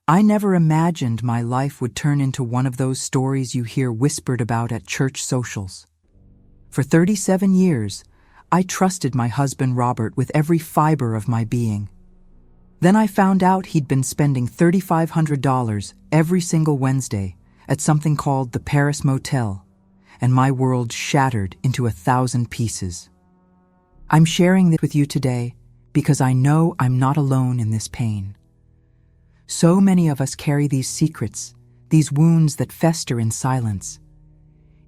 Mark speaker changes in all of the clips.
Speaker 1: I never imagined my life would turn into one of those stories you hear whispered about at church socials. For 37 years, I trusted my husband Robert with every fiber of my being. Then I found out he'd been spending $3,500 every single Wednesday at something called the Paris Motel, and my world shattered into 1,000 pieces. I'm sharing this with you today because I know I'm not alone in this pain. So many of us carry these secrets, these wounds that fester in silence.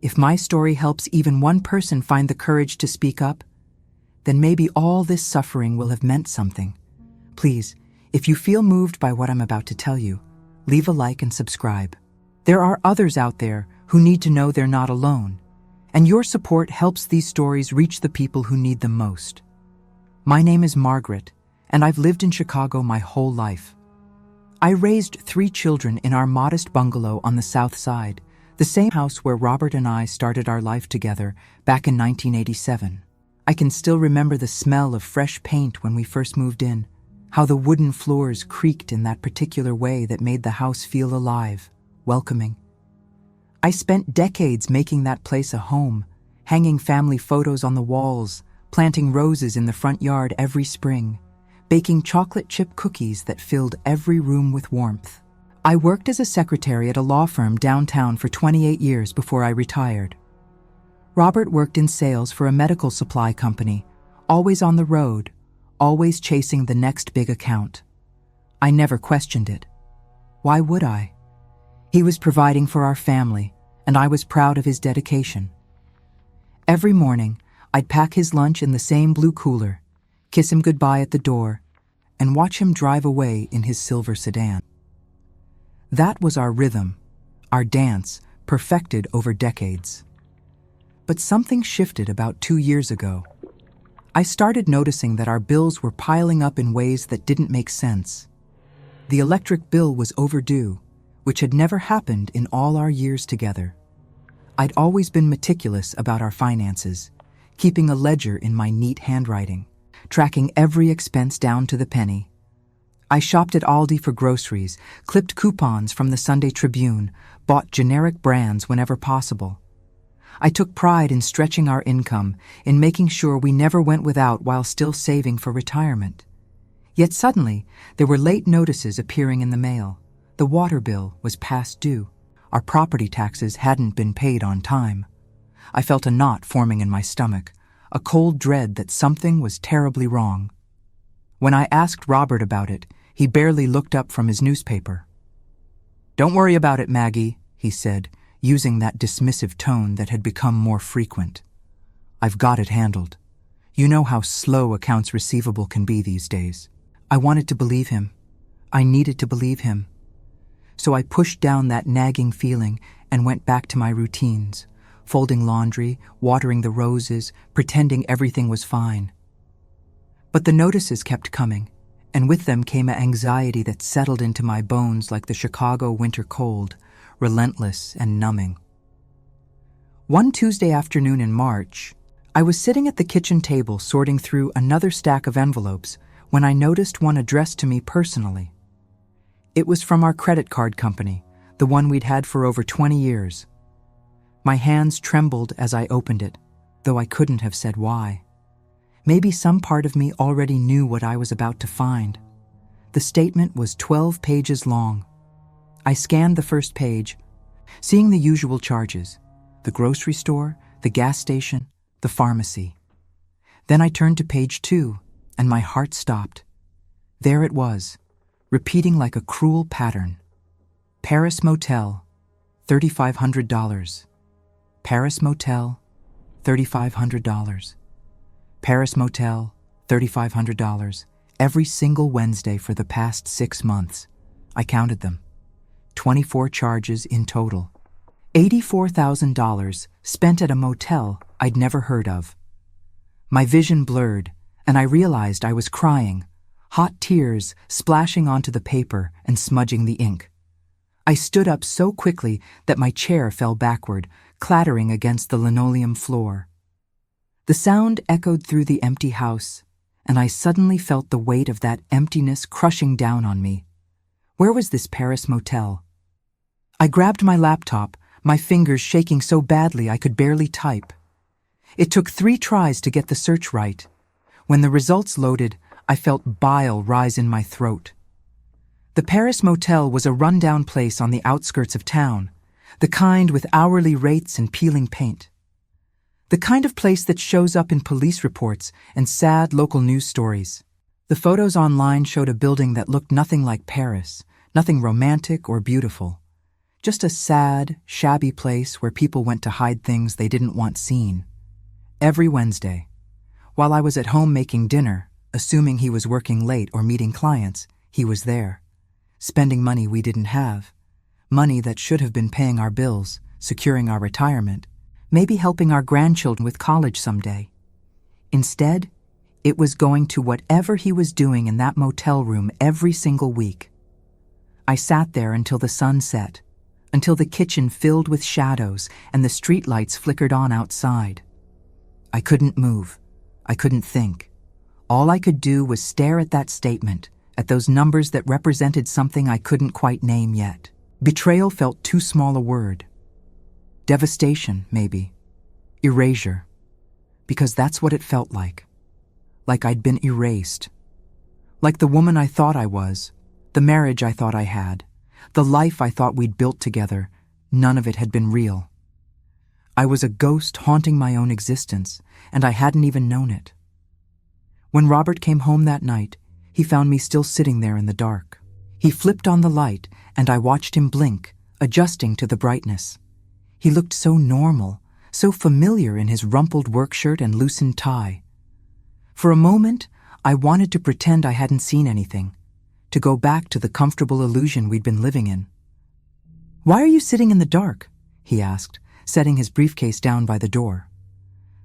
Speaker 1: If my story helps even one person find the courage to speak up, then maybe all this suffering will have meant something. Please, if you feel moved by what I'm about to tell you, leave a like and subscribe. There are others out there who need to know they're not alone, and your support helps these stories reach the people who need them most. My name is Margaret, and I've lived in Chicago my whole life. I raised 3 children in our modest bungalow on the South Side, the same house where Robert and I started our life together back in 1987. I can still remember the smell of fresh paint when we first moved in, how the wooden floors creaked in that particular way that made the house feel alive, welcoming. I spent decades making that place a home, hanging family photos on the walls, planting roses in the front yard every spring, baking chocolate chip cookies that filled every room with warmth. I worked as a secretary at a law firm downtown for 28 years before I retired. Robert worked in sales for a medical supply company, always on the road, always chasing the next big account. I never questioned it. Why would I? He was providing for our family, and I was proud of his dedication. Every morning, I'd pack his lunch in the same blue cooler, kiss him goodbye at the door, and watch him drive away in his silver sedan. That was our rhythm, our dance, perfected over decades. But something shifted about 2 years ago. I started noticing that our bills were piling up in ways that didn't make sense. The electric bill was overdue, which had never happened in all our years together. I'd always been meticulous about our finances, keeping a ledger in my neat handwriting, tracking every expense down to the penny. I shopped at Aldi for groceries, clipped coupons from the Sunday Tribune, bought generic brands whenever possible. I took pride in stretching our income, in making sure we never went without while still saving for retirement. Yet suddenly, there were late notices appearing in the mail. The water bill was past due. Our property taxes hadn't been paid on time. I felt a knot forming in my stomach, a cold dread that something was terribly wrong. When I asked Robert about it, he barely looked up from his newspaper. "Don't worry about it, Maggie," he said, using that dismissive tone that had become more frequent. "I've got it handled. You know how slow accounts receivable can be these days." I wanted to believe him. I needed to believe him. So I pushed down that nagging feeling and went back to my routines, folding laundry, watering the roses, pretending everything was fine. But the notices kept coming, and with them came an anxiety that settled into my bones like the Chicago winter cold, relentless and numbing. One Tuesday afternoon in March, I was sitting at the kitchen table sorting through another stack of envelopes when I noticed one addressed to me personally. It was from our credit card company, the one we'd had for over 20 years. My hands trembled as I opened it, though I couldn't have said why. Maybe some part of me already knew what I was about to find. The statement was 12 pages long. I scanned the first page, seeing the usual charges: the grocery store, the gas station, the pharmacy. Then I turned to page 2, and my heart stopped. There it was, repeating like a cruel pattern. Paris Motel, $3,500. Paris Motel, $3,500. Paris Motel, $3,500. Every single Wednesday for the past 6 months. I counted them. 24 charges in total. $84,000 spent at a motel I'd never heard of. My vision blurred, and I realized I was crying, hot tears splashing onto the paper and smudging the ink. I stood up so quickly that my chair fell backward, clattering against the linoleum floor. The sound echoed through the empty house, and I suddenly felt the weight of that emptiness crushing down on me. Where was this Paris motel? I grabbed my laptop, my fingers shaking so badly I could barely type. It took 3 tries to get the search right. When the results loaded, I felt bile rise in my throat. The Paris Motel was a rundown place on the outskirts of town, the kind with hourly rates and peeling paint. The kind of place that shows up in police reports and sad local news stories. The photos online showed a building that looked nothing like Paris, nothing romantic or beautiful. Just a sad, shabby place where people went to hide things they didn't want seen. Every Wednesday, while I was at home making dinner, assuming he was working late or meeting clients, he was there, spending money we didn't have, money that should have been paying our bills, securing our retirement, maybe helping our grandchildren with college someday. Instead, it was going to whatever he was doing in that motel room every single week. I sat there until the sun set, until the kitchen filled with shadows and the streetlights flickered on outside. I couldn't move. I couldn't think. All I could do was stare at that statement, at those numbers that represented something I couldn't quite name yet. Betrayal felt too small a word. Devastation, maybe. Erasure. Because that's what it felt like. Like I'd been erased. Like the woman I thought I was, the marriage I thought I had, the life I thought we'd built together, none of it had been real. I was a ghost haunting my own existence, and I hadn't even known it. When Robert came home that night, he found me still sitting there in the dark. He flipped on the light, and I watched him blink, adjusting to the brightness. He looked so normal, so familiar in his rumpled work shirt and loosened tie. For a moment, I wanted to pretend I hadn't seen anything, to go back to the comfortable illusion we'd been living in. "Why are you sitting in the dark?" he asked, setting his briefcase down by the door.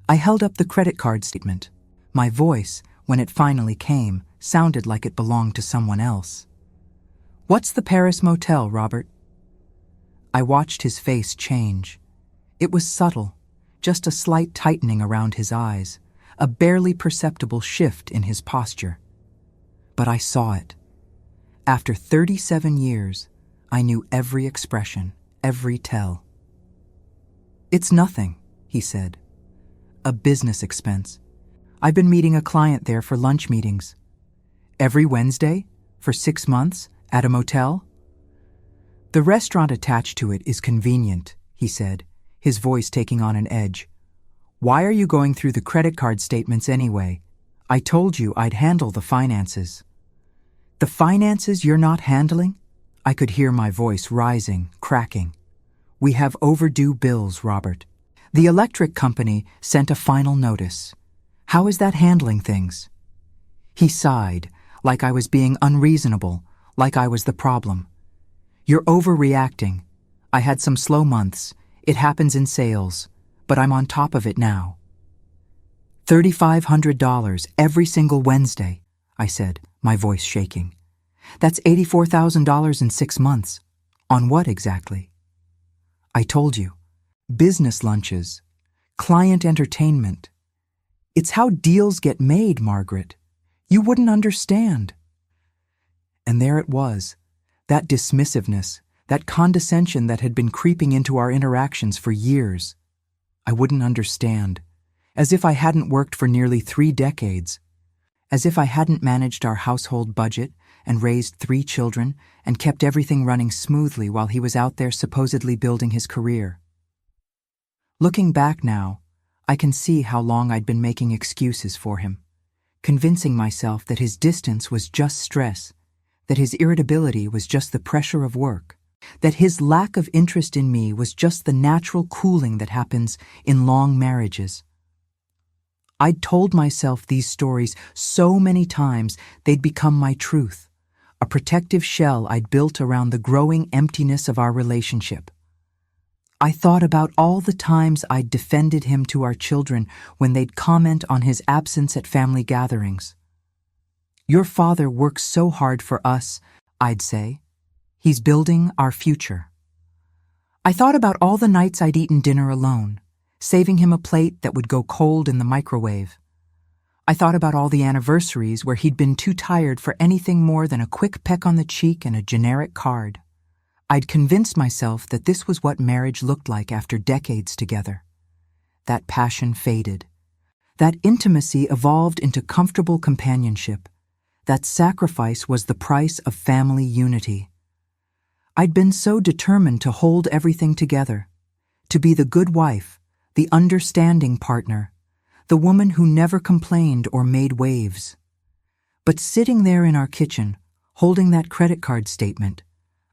Speaker 1: I held up the credit card statement. My voice, when it finally came, sounded like it belonged to someone else. "What's the Paris Motel, Robert?" I watched his face change. It was subtle, just a slight tightening around his eyes, a barely perceptible shift in his posture. But I saw it. After 37 years, I knew every expression, every tell. "It's nothing," he said. "A business expense. I've been meeting a client there for lunch meetings. Every Wednesday? For 6 months? At a motel?" "The restaurant attached to it is convenient," he said, his voice taking on an edge. "Why are you going through the credit card statements anyway? I told you I'd handle the finances." "The finances you're not handling?" I could hear my voice rising, cracking. "We have overdue bills, Robert. The electric company sent a final notice. How is that handling things?" He sighed, like I was being unreasonable, like I was the problem. "You're overreacting. I had some slow months. It happens in sales, but I'm on top of it now." $3,500 every single Wednesday, I said, my voice shaking. "That's $84,000 in 6 months. On what exactly?" "I told you. Business lunches. Client entertainment. It's how deals get made, Margaret. You wouldn't understand." And there it was, that dismissiveness, that condescension that had been creeping into our interactions for years. I wouldn't understand. As if I hadn't worked for nearly 3 decades. As if I hadn't managed our household budget and raised 3 children and kept everything running smoothly while he was out there supposedly building his career. Looking back now, I can see how long I'd been making excuses for him, convincing myself that his distance was just stress, that his irritability was just the pressure of work, that his lack of interest in me was just the natural cooling that happens in long marriages. I'd told myself these stories so many times they'd become my truth, a protective shell I'd built around the growing emptiness of our relationship. I thought about all the times I'd defended him to our children when they'd comment on his absence at family gatherings. "Your father works so hard for us," I'd say. "He's building our future." I thought about all the nights I'd eaten dinner alone, saving him a plate that would go cold in the microwave. I thought about all the anniversaries where he'd been too tired for anything more than a quick peck on the cheek and a generic card. I'd convinced myself that this was what marriage looked like after decades together. That passion faded. That intimacy evolved into comfortable companionship. That sacrifice was the price of family unity. I'd been so determined to hold everything together, to be the good wife, the understanding partner, the woman who never complained or made waves. But sitting there in our kitchen, holding that credit card statement,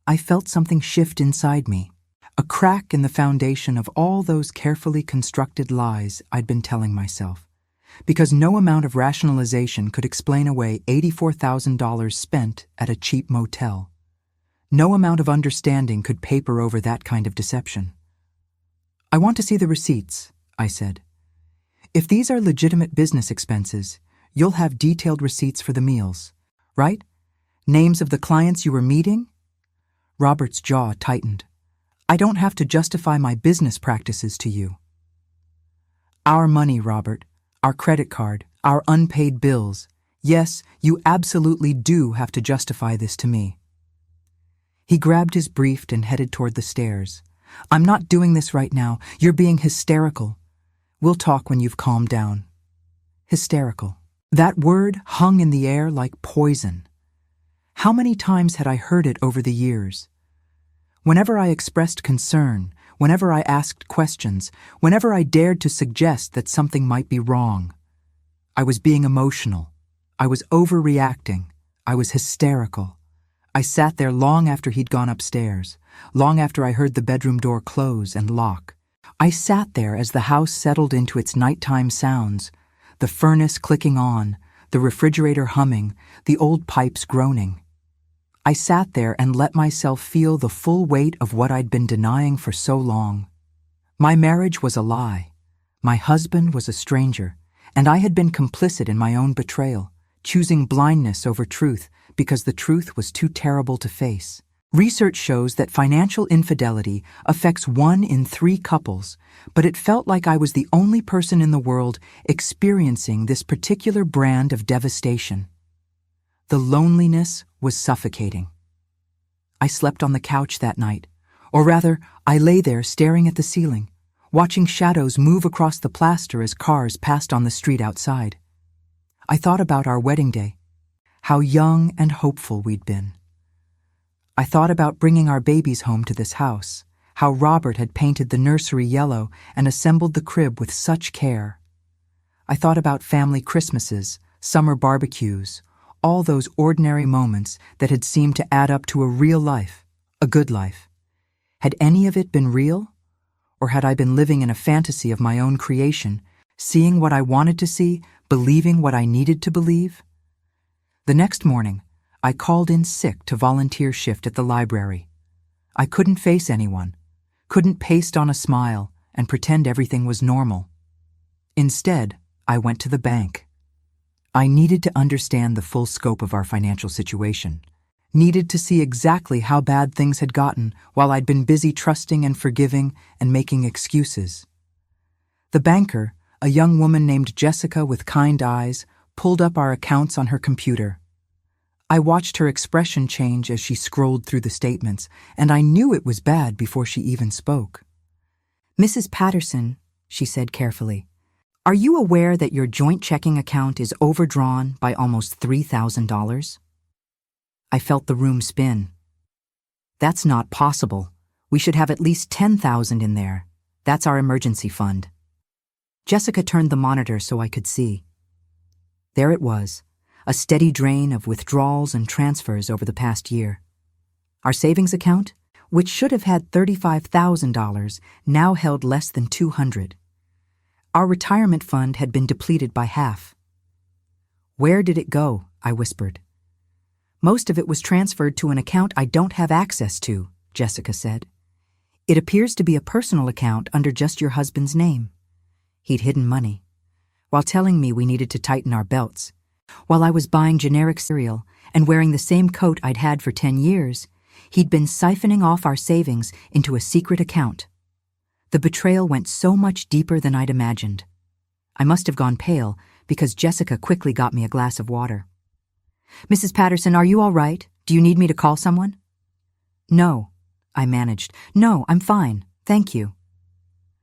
Speaker 1: I felt something shift inside me, a crack in the foundation of all those carefully constructed lies I'd been telling myself. Because no amount of rationalization could explain away $84,000 spent at a cheap motel. No amount of understanding could paper over that kind of deception. "I want to see the receipts," I said. "If these are legitimate business expenses, you'll have detailed receipts for the meals, right? Names of the clients you were meeting?" Robert's jaw tightened. "I don't have to justify my business practices to you." "Our money, Robert. Our credit card, our unpaid bills. Yes, you absolutely do have to justify this to me." He grabbed his brief and headed toward the stairs. "I'm not doing this right now. You're being hysterical. We'll talk when you've calmed down." Hysterical. That word hung in the air like poison. How many times had I heard it over the years? Whenever I expressed concern, whenever I asked questions, whenever I dared to suggest that something might be wrong, I was being emotional. I was overreacting. I was hysterical. I sat there long after he'd gone upstairs, long after I heard the bedroom door close and lock. I sat there as the house settled into its nighttime sounds, the furnace clicking on, the refrigerator humming, the old pipes groaning. I sat there and let myself feel the full weight of what I'd been denying for so long. My marriage was a lie. My husband was a stranger, and I had been complicit in my own betrayal, choosing blindness over truth because the truth was too terrible to face. Research shows that financial infidelity affects 1 in 3 couples, but it felt like I was the only person in the world experiencing this particular brand of devastation. The loneliness was suffocating. I slept on the couch that night, or rather, I lay there staring at the ceiling, watching shadows move across the plaster as cars passed on the street outside. I thought about our wedding day, how young and hopeful we'd been. I thought about bringing our babies home to this house, how Robert had painted the nursery yellow and assembled the crib with such care. I thought about family Christmases, summer barbecues, all those ordinary moments that had seemed to add up to a real life, a good life. Had any of it been real? Or had I been living in a fantasy of my own creation, seeing what I wanted to see, believing what I needed to believe? The next morning, I called in sick to volunteer shift at the library. I couldn't face anyone, couldn't paste on a smile and pretend everything was normal. Instead, I went to the bank. I needed to understand the full scope of our financial situation, needed to see exactly how bad things had gotten while I'd been busy trusting and forgiving and making excuses. The banker, a young woman named Jessica with kind eyes, pulled up our accounts on her computer. I watched her expression change as she scrolled through the statements, and I knew it was bad before she even spoke. "Mrs. Patterson," she said carefully, "are you aware that your joint checking account is overdrawn by almost $3,000? I felt the room spin. "That's not possible. We should have at least $10,000 in there. That's our emergency fund." Jessica turned the monitor so I could see. There it was, a steady drain of withdrawals and transfers over the past year. Our savings account, which should have had $35,000, now held less than $200. Our retirement fund had been depleted by half. "Where did it go?" I whispered. "Most of it was transferred to an account I don't have access to," Jessica said. "It appears to be a personal account under just your husband's name." He'd hidden money. While telling me we needed to tighten our belts, while I was buying generic cereal and wearing the same coat I'd had for 10 years, he'd been siphoning off our savings into a secret account. The betrayal went so much deeper than I'd imagined. I must have gone pale because Jessica quickly got me a glass of water. "Mrs. Patterson, are you all right? Do you need me to call someone?" "No," I managed. "No, I'm fine, thank you."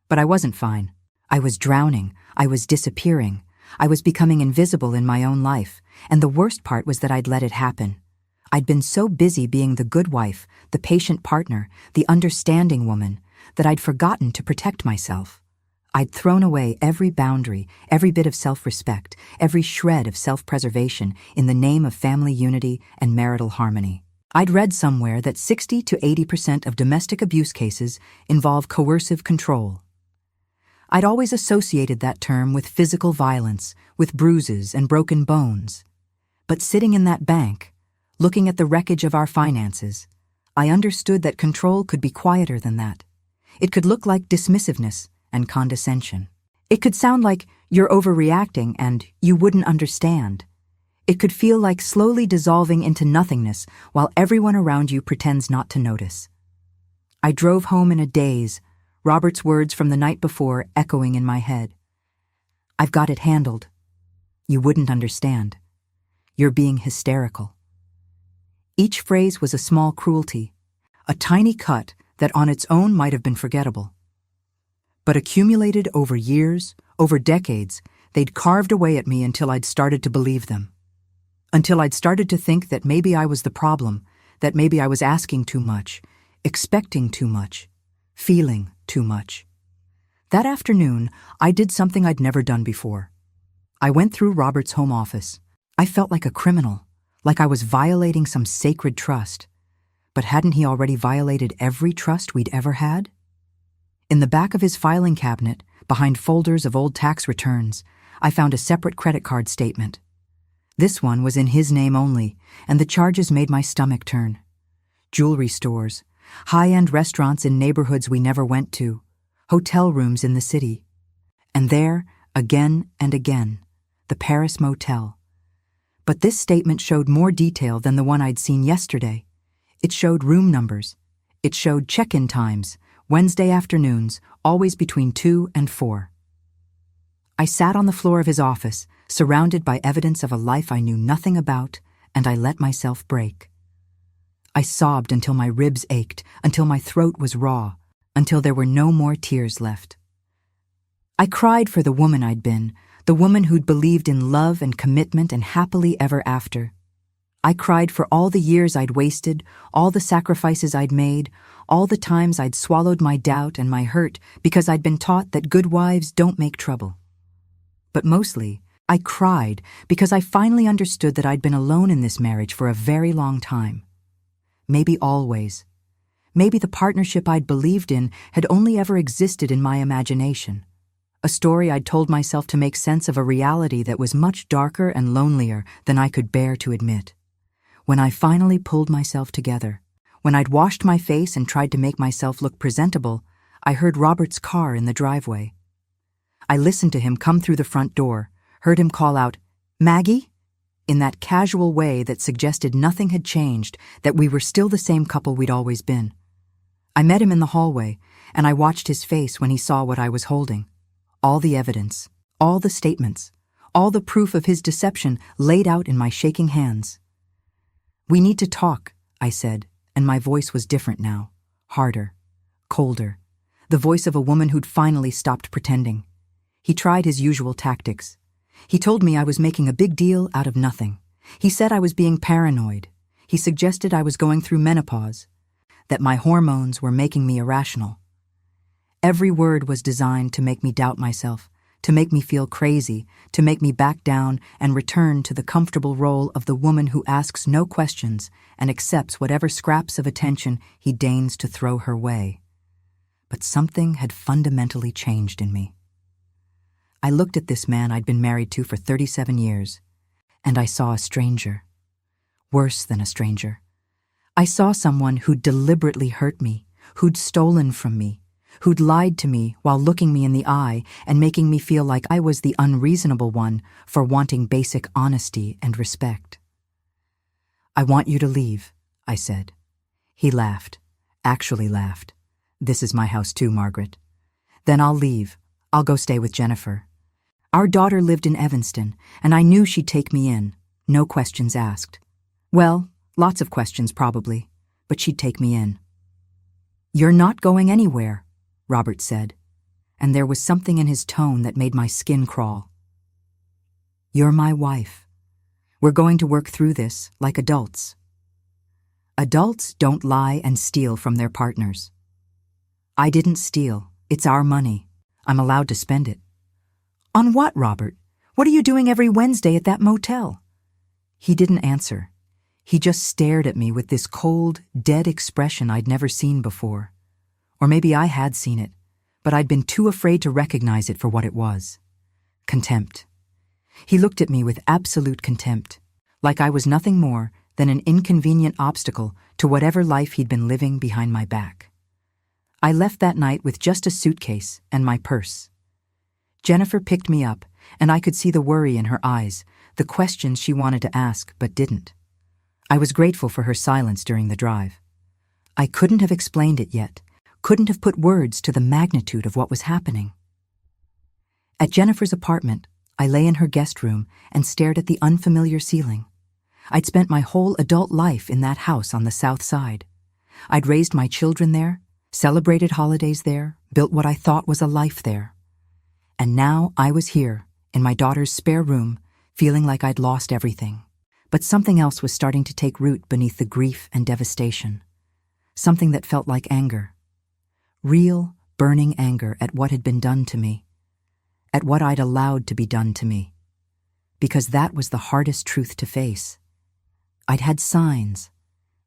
Speaker 1: But I wasn't fine. I was drowning. I was disappearing. I was becoming invisible in my own life, and the worst part was that I'd let it happen. I'd been so busy being the good wife, the patient partner, the understanding woman, that I'd forgotten to protect myself. I'd thrown away every boundary, every bit of self-respect, every shred of self-preservation in the name of family unity and marital harmony. I'd read somewhere that 60 to 80% of domestic abuse cases involve coercive control. I'd always associated that term with physical violence, with bruises and broken bones. But sitting in that bank, looking at the wreckage of our finances, I understood that control could be quieter than that. It could look like dismissiveness and condescension. It could sound like you're overreacting and you wouldn't understand. It could feel like slowly dissolving into nothingness while everyone around you pretends not to notice. I drove home in a daze, Robert's words from the night before echoing in my head. "I've got it handled. You wouldn't understand. You're being hysterical." Each phrase was a small cruelty, a tiny cut that on its own might have been forgettable. But accumulated over years, over decades, they'd carved away at me until I'd started to believe them. Until I'd started to think that maybe I was the problem, that maybe I was asking too much, expecting too much, feeling too much. That afternoon, I did something I'd never done before. I went through Robert's home office. I felt like a criminal, like I was violating some sacred trust. But hadn't he already violated every trust we'd ever had? In the back of his filing cabinet, behind folders of old tax returns, I found a separate credit card statement. This one was in his name only, and the charges made my stomach turn. Jewelry stores, high-end restaurants in neighborhoods we never went to, hotel rooms in the city. And there, again and again, the Paris Motel. But this statement showed more detail than the one I'd seen yesterday. It showed room numbers. It showed check-in times, Wednesday afternoons, always between 2 and 4. I sat on the floor of his office, surrounded by evidence of a life I knew nothing about, and I let myself break. I sobbed until my ribs ached, until my throat was raw, until there were no more tears left. I cried for the woman I'd been, the woman who'd believed in love and commitment and happily ever after. I cried for all the years I'd wasted, all the sacrifices I'd made, all the times I'd swallowed my doubt and my hurt because I'd been taught that good wives don't make trouble. But mostly, I cried because I finally understood that I'd been alone in this marriage for a very long time. Maybe always. Maybe the partnership I'd believed in had only ever existed in my imagination. A story I'd told myself to make sense of a reality that was much darker and lonelier than I could bear to admit. When I finally pulled myself together, when I'd washed my face and tried to make myself look presentable, I heard Robert's car in the driveway. I listened to him come through the front door, heard him call out, "Maggie?" in that casual way that suggested nothing had changed, that we were still the same couple we'd always been. I met him in the hallway, and I watched his face when he saw what I was holding. All the evidence, all the statements, all the proof of his deception laid out in my shaking hands. "We need to talk," I said, and my voice was different now, harder, colder, the voice of a woman who'd finally stopped pretending. He tried his usual tactics. He told me I was making a big deal out of nothing. He said I was being paranoid. He suggested I was going through menopause, that my hormones were making me irrational. Every word was designed to make me doubt myself, to make me feel crazy, to make me back down and return to the comfortable role of the woman who asks no questions and accepts whatever scraps of attention he deigns to throw her way. But something had fundamentally changed in me. I looked at this man I'd been married to for 37 years, and I saw a stranger. Worse than a stranger. I saw someone who'd deliberately hurt me, who'd stolen from me, who'd lied to me while looking me in the eye and making me feel like I was the unreasonable one for wanting basic honesty and respect. "I want you to leave," I said. He laughed, actually laughed. "This is my house too, Margaret." "Then I'll leave. I'll go stay with Jennifer." Our daughter lived in Evanston, and I knew she'd take me in, no questions asked. Well, lots of questions probably, but she'd take me in. "You're not going anywhere," Robert said, and there was something in his tone that made my skin crawl. "You're my wife. We're going to work through this like adults." Adults don't lie and steal from their partners. I didn't steal. It's our money. I'm allowed to spend it. "On what, Robert? What are you doing every Wednesday at that motel?" He didn't answer. He just stared at me with this cold, dead expression I'd never seen before. Or maybe I had seen it, but I'd been too afraid to recognize it for what it was. Contempt. He looked at me with absolute contempt, like I was nothing more than an inconvenient obstacle to whatever life he'd been living behind my back. I left that night with just a suitcase and my purse. Jennifer picked me up, and I could see the worry in her eyes, the questions she wanted to ask but didn't. I was grateful for her silence during the drive. I couldn't have explained it yet, couldn't have put words to the magnitude of what was happening. At Jennifer's apartment, I lay in her guest room and stared at the unfamiliar ceiling. I'd spent my whole adult life in that house on the South Side. I'd raised my children there, celebrated holidays there, built what I thought was a life there. And now I was here, in my daughter's spare room, feeling like I'd lost everything. But something else was starting to take root beneath the grief and devastation. Something that felt like anger. Real, burning anger at what had been done to me. At what I'd allowed to be done to me. Because that was the hardest truth to face. I'd had signs.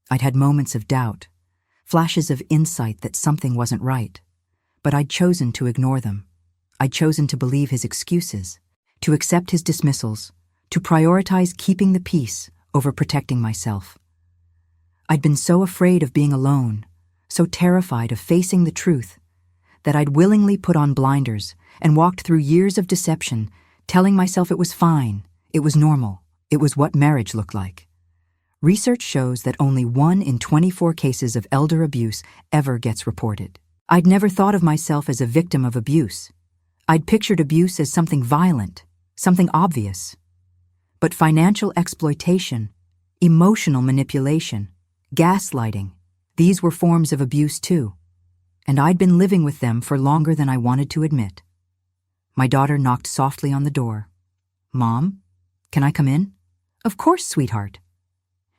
Speaker 1: I'd had moments of doubt, flashes of insight that something wasn't right. But I'd chosen to ignore them. I'd chosen to believe his excuses, to accept his dismissals, to prioritize keeping the peace over protecting myself. I'd been so afraid of being alone, so terrified of facing the truth, that I'd willingly put on blinders and walked through years of deception, telling myself it was fine, it was normal, it was what marriage looked like. Research shows that only 1 in 24 cases of elder abuse ever gets reported. I'd never thought of myself as a victim of abuse. I'd pictured abuse as something violent, something obvious. But financial exploitation, emotional manipulation, gaslighting, these were forms of abuse too. And I'd been living with them for longer than I wanted to admit. My daughter knocked softly on the door. "Mom, can I come in?" "Of course, sweetheart."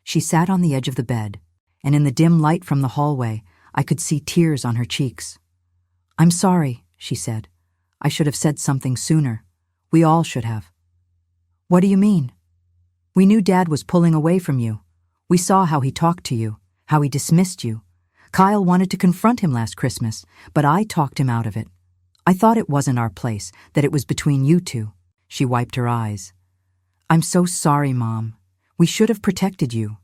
Speaker 1: She sat on the edge of the bed, and in the dim light from the hallway, I could see tears on her cheeks. "I'm sorry," she said. "I should have said something sooner. We all should have." "What do you mean?" "We knew Dad was pulling away from you. We saw how he talked to you, how he dismissed you. Kyle wanted to confront him last Christmas, but I talked him out of it. I thought it wasn't our place, that it was between you two." She wiped her eyes. "I'm so sorry, Mom. We should have protected you."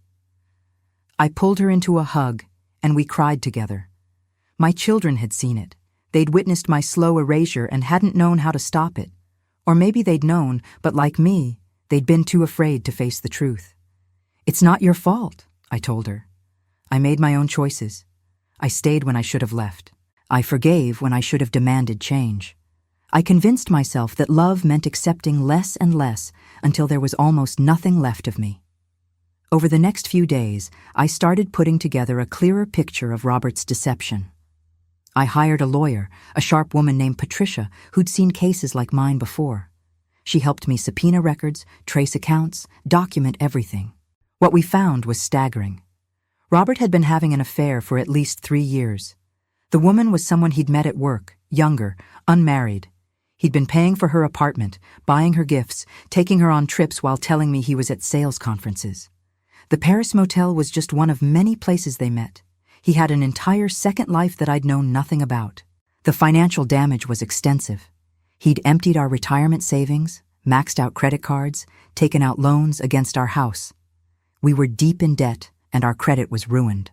Speaker 1: I pulled her into a hug, and we cried together. My children had seen it. They'd witnessed my slow erasure and hadn't known how to stop it. Or maybe they'd known, but like me, they'd been too afraid to face the truth. "It's not your fault," I told her. I made my own choices. I stayed when I should have left. I forgave when I should have demanded change. I convinced myself that love meant accepting less and less until there was almost nothing left of me. Over the next few days, I started putting together a clearer picture of Robert's deception. I hired a lawyer, a sharp woman named Patricia, who'd seen cases like mine before. She helped me subpoena records, trace accounts, document everything. What we found was staggering. Robert had been having an affair for at least 3 years. The woman was someone he'd met at work, younger, unmarried. He'd been paying for her apartment, buying her gifts, taking her on trips while telling me he was at sales conferences. The Paris Motel was just one of many places they met. He had an entire second life that I'd known nothing about. The financial damage was extensive. He'd emptied our retirement savings, maxed out credit cards, taken out loans against our house. We were deep in debt, and our credit was ruined.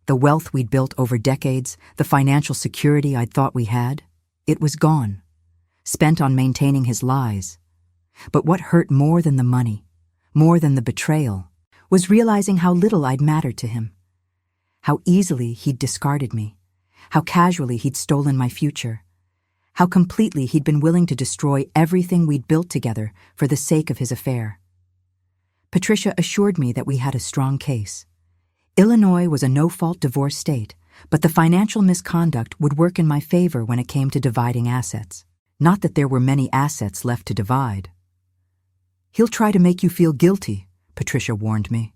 Speaker 1: The wealth we'd built over decades, the financial security I'd thought we had, it was gone, spent on maintaining his lies. But what hurt more than the money, more than the betrayal, was realizing how little I'd mattered to him. How easily he'd discarded me, how casually he'd stolen my future, how completely he'd been willing to destroy everything we'd built together for the sake of his affair. Patricia assured me that we had a strong case. Illinois was a no-fault divorce state, but the financial misconduct would work in my favor when it came to dividing assets. Not that there were many assets left to divide. "He'll try to make you feel guilty," Patricia warned me.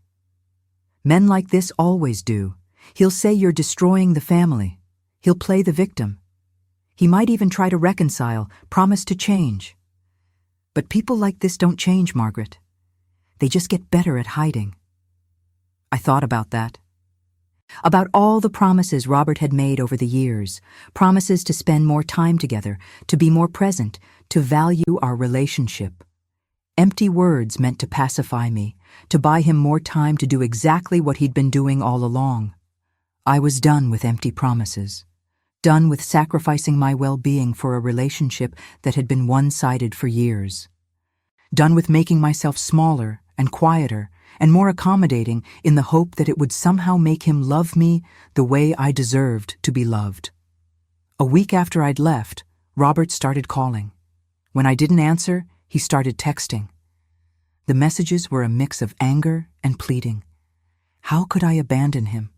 Speaker 1: "Men like this always do. He'll say you're destroying the family. He'll play the victim. He might even try to reconcile, promise to change. But people like this don't change, Margaret. They just get better at hiding." I thought about that. About all the promises Robert had made over the years, promises to spend more time together, to be more present, to value our relationship. Empty words meant to pacify me, to buy him more time to do exactly what he'd been doing all along. I was done with empty promises, done with sacrificing my well-being for a relationship that had been one-sided for years, done with making myself smaller and quieter and more accommodating in the hope that it would somehow make him love me the way I deserved to be loved. A week after I'd left, Robert started calling. When I didn't answer, he started texting. The messages were a mix of anger and pleading. How could I abandon him?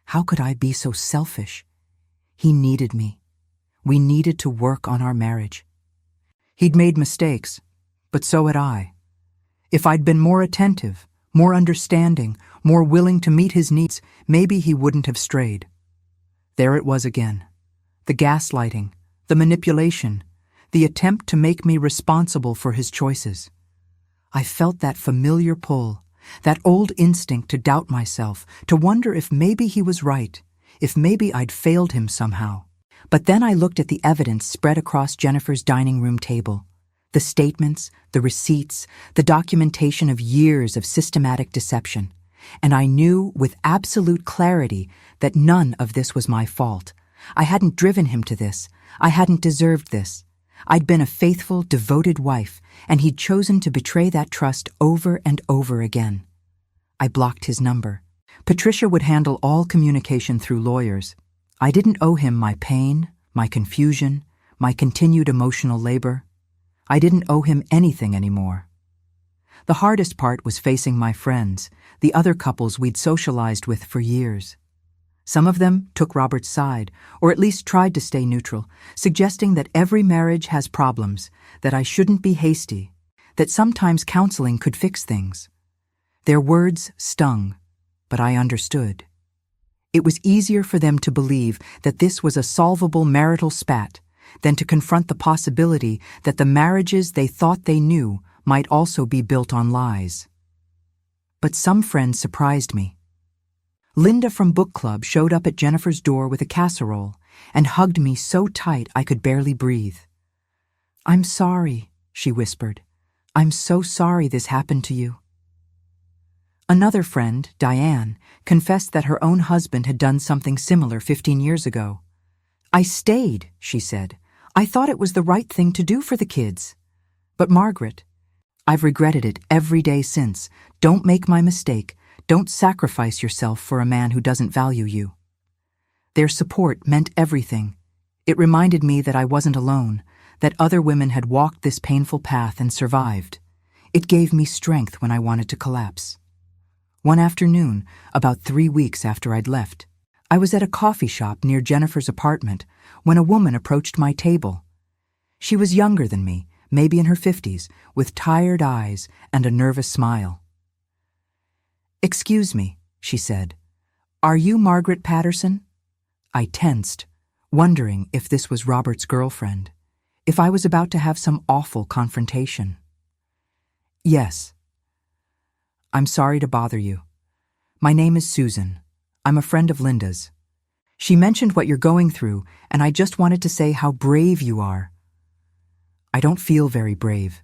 Speaker 1: How could I be so selfish? He needed me. We needed to work on our marriage. He'd made mistakes, but so had I. If I'd been more attentive, more understanding, more willing to meet his needs, maybe he wouldn't have strayed. There it was again. The gaslighting, the manipulation, the attempt to make me responsible for his choices. I felt that familiar pull, that old instinct to doubt myself, to wonder if maybe he was right, if maybe I'd failed him somehow. But then I looked at the evidence spread across Jennifer's dining room table. The statements, the receipts, the documentation of years of systematic deception. And I knew with absolute clarity that none of this was my fault. I hadn't driven him to this. I hadn't deserved this. I'd been a faithful, devoted wife, and he'd chosen to betray that trust over and over again. I blocked his number. Patricia would handle all communication through lawyers. I didn't owe him my pain, my confusion, my continued emotional labor. I didn't owe him anything anymore. The hardest part was facing my friends, the other couples we'd socialized with for years. Some of them took Robert's side, or at least tried to stay neutral, suggesting that every marriage has problems, that I shouldn't be hasty, that sometimes counseling could fix things. Their words stung, but I understood. It was easier for them to believe that this was a solvable marital spat than to confront the possibility that the marriages they thought they knew might also be built on lies. But some friends surprised me. Linda from book club showed up at Jennifer's door with a casserole and hugged me so tight I could barely breathe. "I'm sorry," she whispered. "I'm so sorry this happened to you." Another friend, Diane, confessed that her own husband had done something similar 15 years ago. "I stayed," she said. "I thought it was the right thing to do for the kids. But Margaret, I've regretted it every day since. Don't make my mistake. Don't sacrifice yourself for a man who doesn't value you." Their support meant everything. It reminded me that I wasn't alone, that other women had walked this painful path and survived. It gave me strength when I wanted to collapse. One afternoon, about 3 weeks after I'd left, I was at a coffee shop near Jennifer's apartment when a woman approached my table. She was younger than me, maybe in her 50s, with tired eyes and a nervous smile. "Excuse me," she said. "Are you Margaret Patterson?" I tensed, wondering if this was Robert's girlfriend, if I was about to have some awful confrontation. "Yes." "I'm sorry to bother you. My name is Susan. I'm a friend of Linda's. She mentioned what you're going through, and I just wanted to say how brave you are." "I don't feel very brave."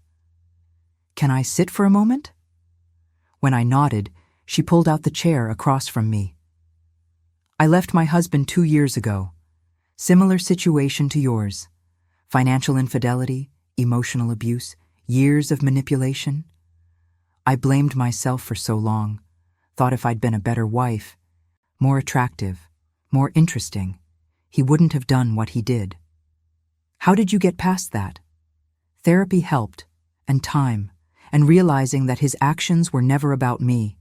Speaker 1: "Can I sit for a moment?" When I nodded, she pulled out the chair across from me. "I left my husband 2 years ago. Similar situation to yours. Financial infidelity, emotional abuse, years of manipulation. I blamed myself for so long, thought if I'd been a better wife, more attractive, more interesting, he wouldn't have done what he did." How did you get past that? Therapy helped, and time, and realizing that his actions were never about me.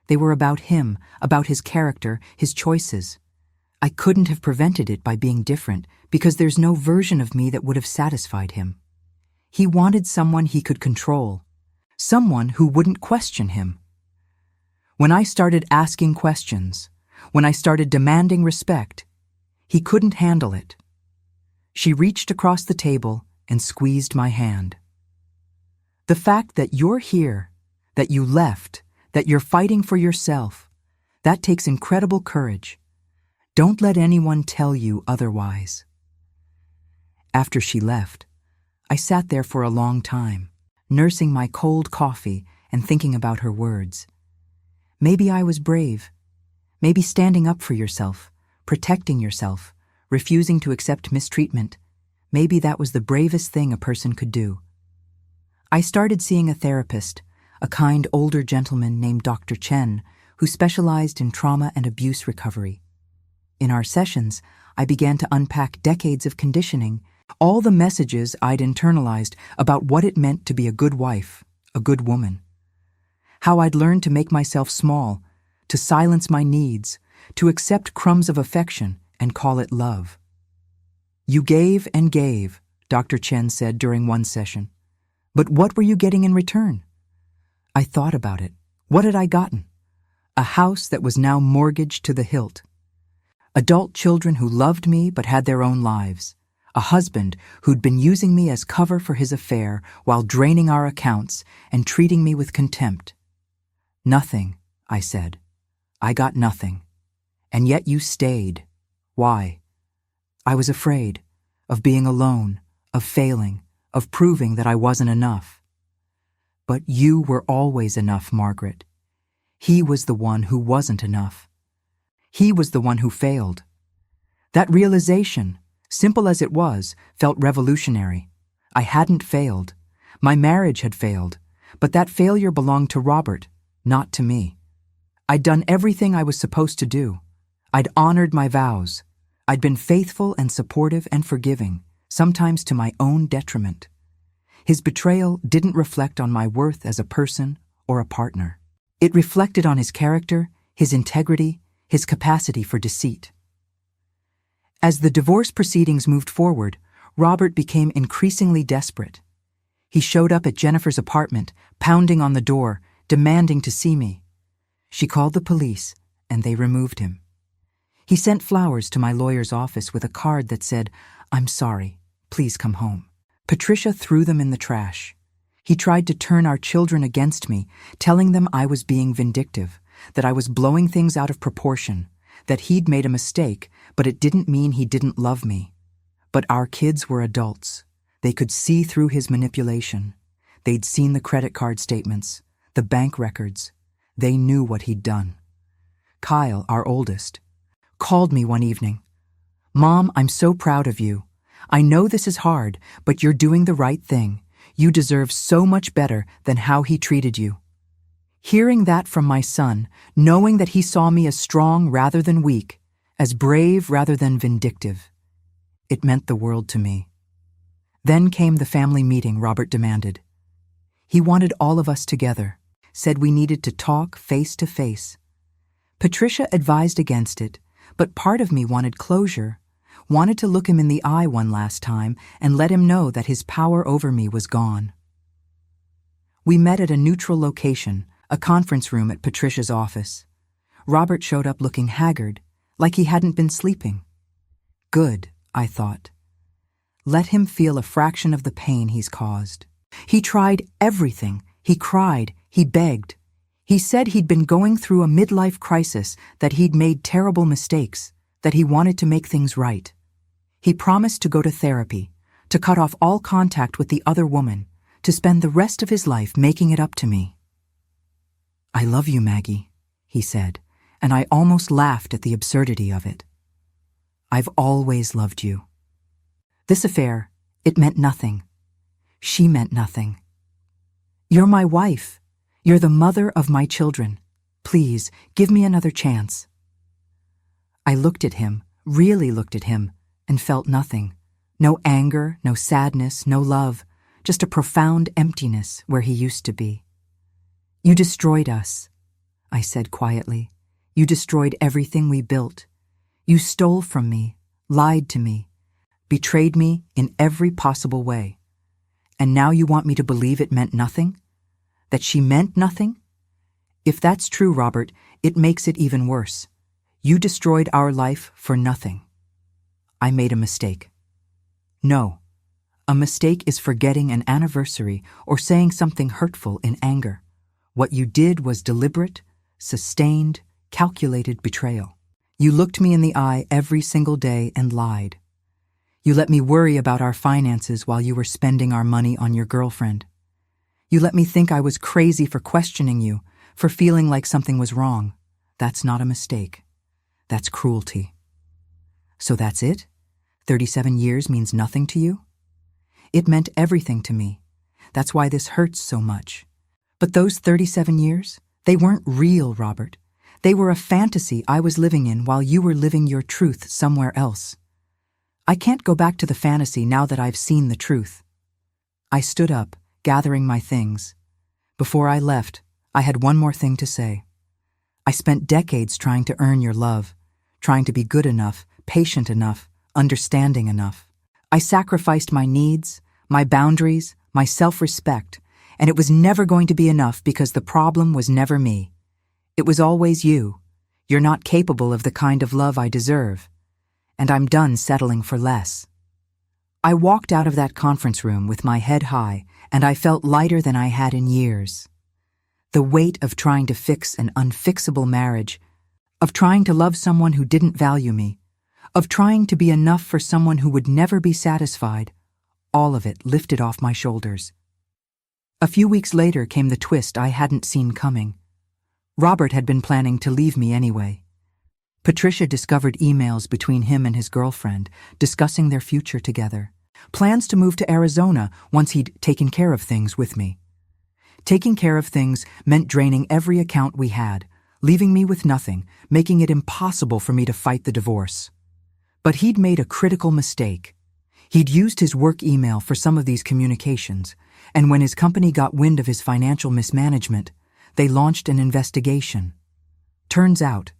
Speaker 1: They were about him, about his character, his choices. I couldn't have prevented it by being different because there's no version of me that would have satisfied him. He wanted someone he could control, someone who wouldn't question him. When I started asking questions, when I started demanding respect, he couldn't handle it. She reached across the table and squeezed my hand. The fact that you're here, that you left, that you're fighting for yourself, that takes incredible courage. Don't let anyone tell you otherwise. After she left, I sat there for a long time, nursing my cold coffee and thinking about her words. Maybe I was brave. Maybe standing up for yourself, protecting yourself, refusing to accept mistreatment. Maybe that was the bravest thing a person could do. I started seeing a therapist, a kind older gentleman named Dr. Chen, who specialized in trauma and abuse recovery. In our sessions, I began to unpack decades of conditioning, all the messages I'd internalized about what it meant to be a good wife, a good woman. How I'd learned to make myself small, to silence my needs, to accept crumbs of affection and call it love. You gave and gave, Dr. Chen said during one session. But what were you getting in return? I thought about it. What had I gotten? A house that was now mortgaged to the hilt. Adult children who loved me but had their own lives. A husband who'd been using me as cover for his affair while draining our accounts and treating me with contempt. Nothing, I said. I got nothing. And yet you stayed. Why? I was afraid of being alone, of failing, of proving that I wasn't enough. But you were always enough, Margaret. He was the one who wasn't enough. He was the one who failed. That realization, simple as it was, felt revolutionary. I hadn't failed. My marriage had failed, but that failure belonged to Robert, not to me. I'd done everything I was supposed to do. I'd honored my vows. I'd been faithful and supportive and forgiving, sometimes to my own detriment. His betrayal didn't reflect on my worth as a person or a partner. It reflected on his character, his integrity, his capacity for deceit. As the divorce proceedings moved forward, Robert became increasingly desperate. He showed up at Jennifer's apartment, pounding on the door, demanding to see me. She called the police, and they removed him. He sent flowers to my lawyer's office with a card that said, "I'm sorry, please come home." Patricia threw them in the trash. He tried to turn our children against me, telling them I was being vindictive, that I was blowing things out of proportion, that he'd made a mistake, but it didn't mean he didn't love me. But our kids were adults. They could see through his manipulation. They'd seen the credit card statements, the bank records. They knew what he'd done. Kyle, our oldest, called me one evening. "Mom, I'm so proud of you. I know this is hard, but you're doing the right thing. You deserve so much better than how he treated you." Hearing that from my son, knowing that he saw me as strong rather than weak, as brave rather than vindictive, it meant the world to me. Then came the family meeting Robert demanded. He wanted all of us together, said we needed to talk face to face. Patricia advised against it, but part of me wanted closure, wanted to look him in the eye one last time and let him know that his power over me was gone. We met at a neutral location, a conference room at Patricia's office. Robert showed up looking haggard, like he hadn't been sleeping. Good, I thought. Let him feel a fraction of the pain he's caused. He tried everything. He cried. He begged. He said he'd been going through a midlife crisis, that he'd made terrible mistakes, that he wanted to make things right. He promised to go to therapy, to cut off all contact with the other woman, to spend the rest of his life making it up to me. "I love you, Maggie," he said, and I almost laughed at the absurdity of it. "I've always loved you." This affair, it meant nothing. She meant nothing. "You're my wife. You're the mother of my children. Please, give me another chance." I looked at him, really looked at him, and felt nothing. No anger, no sadness, no love, just a profound emptiness where he used to be. You destroyed us, I said quietly. You destroyed everything we built. You stole from me, lied to me, betrayed me in every possible way. And now you want me to believe it meant nothing? That she meant nothing? If that's true, Robert, it makes it even worse. You destroyed our life for nothing. I made a mistake. No. A mistake is forgetting an anniversary or saying something hurtful in anger. What you did was deliberate, sustained, calculated betrayal. You looked me in the eye every single day and lied. You let me worry about our finances while you were spending our money on your girlfriend. You let me think I was crazy for questioning you, for feeling like something was wrong. That's not a mistake. That's cruelty. So that's it? 37 years means nothing to you? It meant everything to me. That's why this hurts so much. But those 37 years, they weren't real, Robert. They were a fantasy I was living in while you were living your truth somewhere else. I can't go back to the fantasy now that I've seen the truth. I stood up, gathering my things. Before I left, I had one more thing to say. I spent decades trying to earn your love, trying to be good enough, patient enough, understanding enough. I sacrificed my needs, my boundaries, my self-respect, and it was never going to be enough because the problem was never me. It was always you. You're not capable of the kind of love I deserve, and I'm done settling for less. I walked out of that conference room with my head high, and I felt lighter than I had in years. The weight of trying to fix an unfixable marriage, of trying to love someone who didn't value me, of trying to be enough for someone who would never be satisfied, all of it lifted off my shoulders. A few weeks later came the twist I hadn't seen coming. Robert had been planning to leave me anyway. Patricia discovered emails between him and his girlfriend, discussing their future together. Plans to move to Arizona once he'd taken care of things with me. Taking care of things meant draining every account we had, leaving me with nothing, making it impossible for me to fight the divorce. But he'd made a critical mistake. He'd used his work email for some of these communications, and when his company got wind of his financial mismanagement, they launched an investigation. Turns out,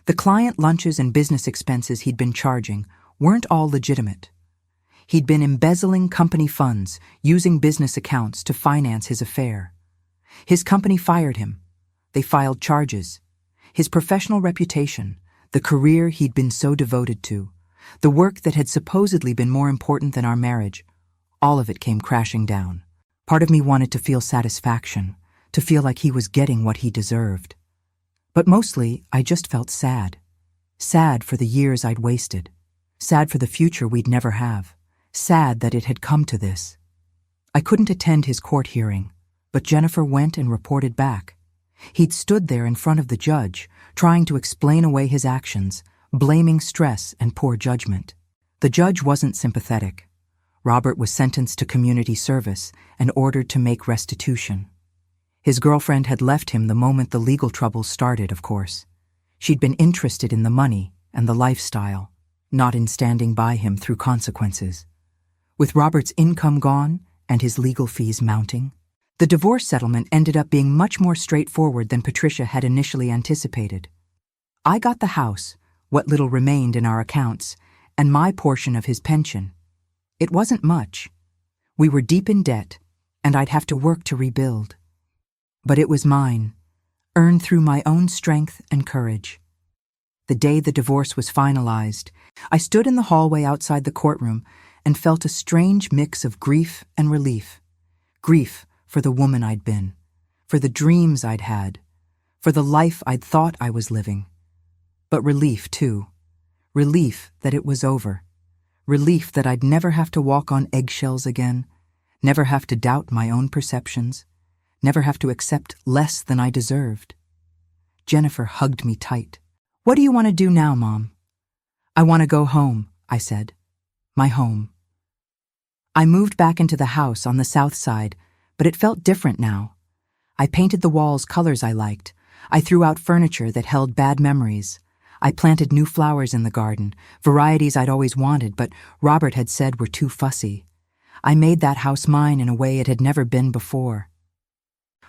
Speaker 1: the client lunches and business expenses he'd been charging weren't all legitimate. He'd been embezzling company funds, using business accounts to finance his affair. His company fired him. They filed charges. His professional reputation, the career he'd been so devoted to, the work that had supposedly been more important than our marriage, all of it came crashing down. Part of me wanted to feel satisfaction, to feel like he was getting what he deserved. But mostly, I just felt sad. Sad for the years I'd wasted. Sad for the future we'd never have. Sad that it had come to this. I couldn't attend his court hearing, but Jennifer went and reported back. He'd stood there in front of the judge, trying to explain away his actions, blaming stress and poor judgment. The judge wasn't sympathetic. Robert was sentenced to community service and ordered to make restitution. His girlfriend had left him the moment the legal troubles started, of course. She'd been interested in the money and the lifestyle, not in standing by him through consequences. With Robert's income gone and his legal fees mounting, the divorce settlement ended up being much more straightforward than Patricia had initially anticipated. I got the house, what little remained in our accounts, and my portion of his pension. It wasn't much. We were deep in debt, and I'd have to work to rebuild. But it was mine, earned through my own strength and courage. The day the divorce was finalized, I stood in the hallway outside the courtroom and felt a strange mix of grief and relief. Grief for the woman I'd been, for the dreams I'd had, for the life I'd thought I was living. But relief, too. Relief that it was over. Relief that I'd never have to walk on eggshells again, never have to doubt my own perceptions, never have to accept less than I deserved. Jennifer hugged me tight. "What do you want to do now, Mom?" "I want to go home," I said. My home. I moved back into the house on the south side, but it felt different now. I painted the walls colors I liked. I threw out furniture that held bad memories. I planted new flowers in the garden, varieties I'd always wanted but Robert had said were too fussy. I made that house mine in a way it had never been before.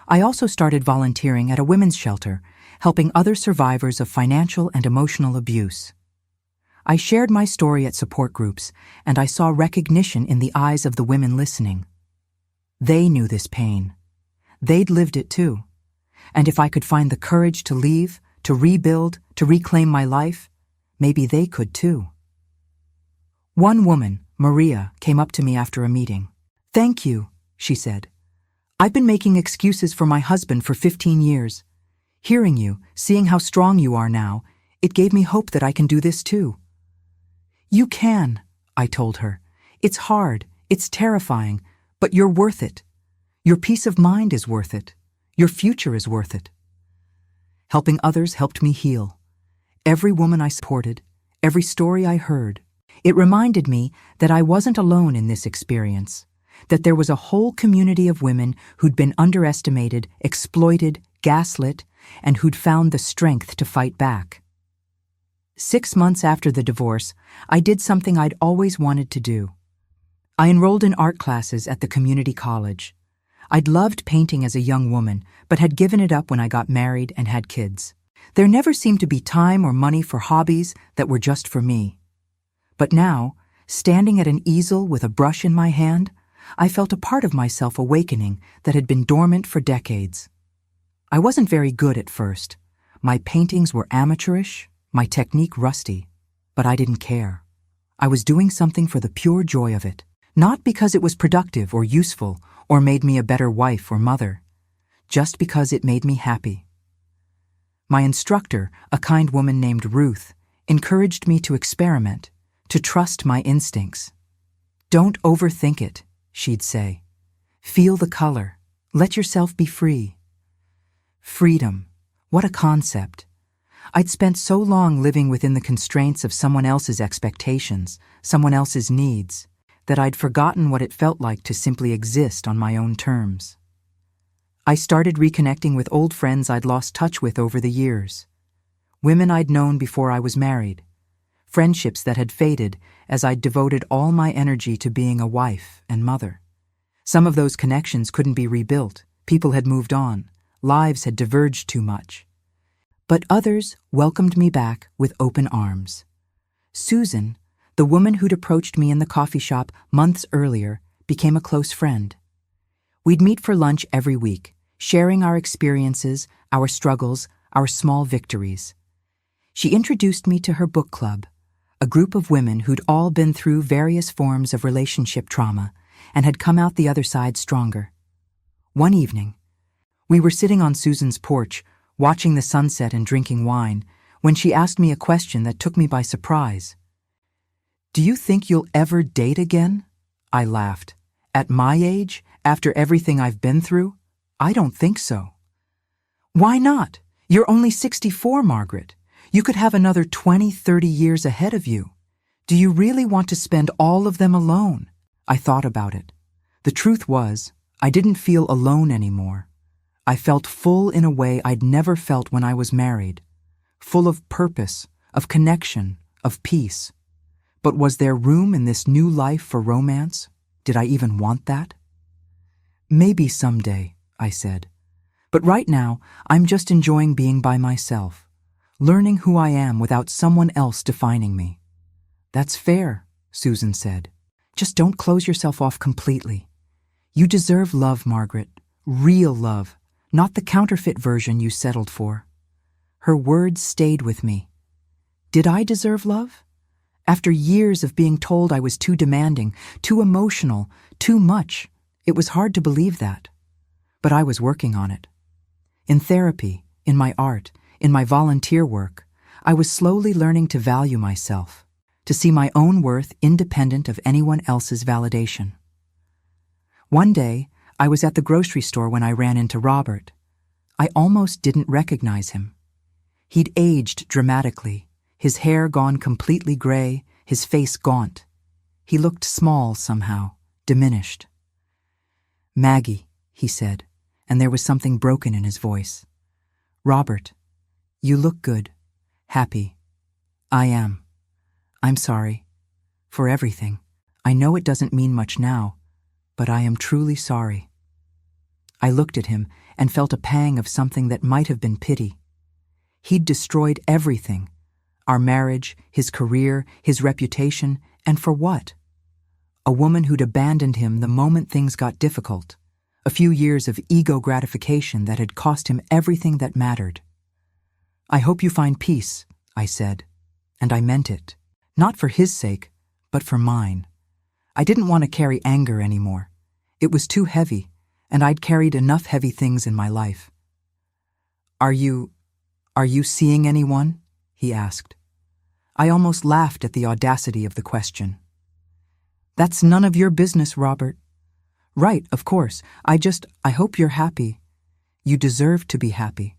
Speaker 1: I also started volunteering at a women's shelter, helping other survivors of financial and emotional abuse. I shared my story at support groups, and I saw recognition in the eyes of the women listening. They knew this pain. They'd lived it too. And if I could find the courage to leave, to rebuild, to reclaim my life, maybe they could too. One woman, Maria, came up to me after a meeting. "Thank you," she said. "I've been making excuses for my husband for 15 years. Hearing you, seeing how strong you are now, it gave me hope that I can do this too." "You can," I told her. "It's hard, it's terrifying, but you're worth it. Your peace of mind is worth it. Your future is worth it." Helping others helped me heal. Every woman I supported, every story I heard, it reminded me that I wasn't alone in this experience, that there was a whole community of women who'd been underestimated, exploited, gaslit, and who'd found the strength to fight back. 6 months after the divorce, I did something I'd always wanted to do. I enrolled in art classes at the community college. I'd loved painting as a young woman, but had given it up when I got married and had kids. There never seemed to be time or money for hobbies that were just for me. But now, standing at an easel with a brush in my hand, I felt a part of myself awakening that had been dormant for decades. I wasn't very good at first. My paintings were amateurish, my technique rusty, but I didn't care. I was doing something for the pure joy of it, not because it was productive or useful or made me a better wife or mother, just because it made me happy. My instructor, a kind woman named Ruth, encouraged me to experiment, to trust my instincts. "Don't overthink it," she'd say. "Feel the color. Let yourself be free." Freedom. What a concept. I'd spent so long living within the constraints of someone else's expectations, someone else's needs, that I'd forgotten what it felt like to simply exist on my own terms. I started reconnecting with old friends I'd lost touch with over the years. Women I'd known before I was married. Friendships that had faded as I'd devoted all my energy to being a wife and mother. Some of those connections couldn't be rebuilt. People had moved on. Lives had diverged too much. But others welcomed me back with open arms. Susan, the woman who'd approached me in the coffee shop months earlier, became a close friend. We'd meet for lunch every week, sharing our experiences, our struggles, our small victories. She introduced me to her book club, a group of women who'd all been through various forms of relationship trauma and had come out the other side stronger. One evening, we were sitting on Susan's porch, watching the sunset and drinking wine, when she asked me a question that took me by surprise. "Do you think you'll ever date again?" I laughed. "At my age, after everything I've been through? I don't think so." "Why not? You're only 64, Margaret. You could have another 20, 30 years ahead of you. Do you really want to spend all of them alone?" I thought about it. The truth was, I didn't feel alone anymore. I felt full in a way I'd never felt when I was married. Full of purpose, of connection, of peace. But was there room in this new life for romance? Did I even want that? "Maybe someday," I said. "But right now, I'm just enjoying being by myself, learning who I am without someone else defining me." "That's fair," Susan said. "Just don't close yourself off completely. You deserve love, Margaret. Real love, not the counterfeit version you settled for." Her words stayed with me. Did I deserve love? After years of being told I was too demanding, too emotional, too much, it was hard to believe that. But I was working on it. In therapy, in my art, in my volunteer work, I was slowly learning to value myself, to see my own worth independent of anyone else's validation. One day, I was at the grocery store when I ran into Robert. I almost didn't recognize him. He'd aged dramatically, his hair gone completely gray, his face gaunt. He looked small somehow, diminished. "Maggie," he said, and there was something broken in his voice. "Robert, you look good, happy. I am. I'm sorry. For everything. I know it doesn't mean much now, but I am truly sorry. I looked at him and felt a pang of something that might have been pity. He'd destroyed everything. Our marriage, his career, his reputation, and for what? A woman who'd abandoned him the moment things got difficult. A few years of ego gratification that had cost him everything that mattered. I hope you find peace, I said, and I meant it. Not for his sake, but for mine. I didn't want to carry anger anymore. It was too heavy, and I'd carried enough heavy things in my life. Are you seeing anyone? He asked. I almost laughed at the audacity of the question. That's none of your business, Robert. Right, of course. I hope you're happy. You deserve to be happy.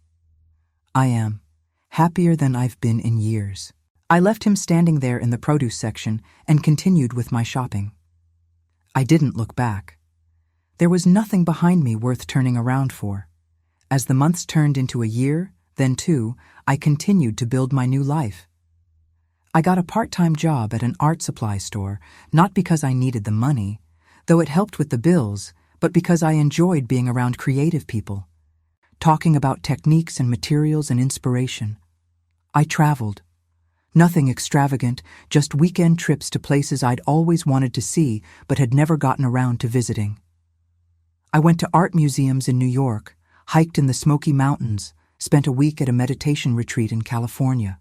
Speaker 1: I am. Happier than I've been in years. I left him standing there in the produce section and continued with my shopping. I didn't look back. There was nothing behind me worth turning around for. As the months turned into a year, then two, I continued to build my new life. I got a part-time job at an art supply store, not because I needed the money, though it helped with the bills, but because I enjoyed being around creative people, talking about techniques and materials and inspiration. I traveled. Nothing extravagant, just weekend trips to places I'd always wanted to see but had never gotten around to visiting. I went to art museums in New York, hiked in the Smoky Mountains, spent a week at a meditation retreat in California.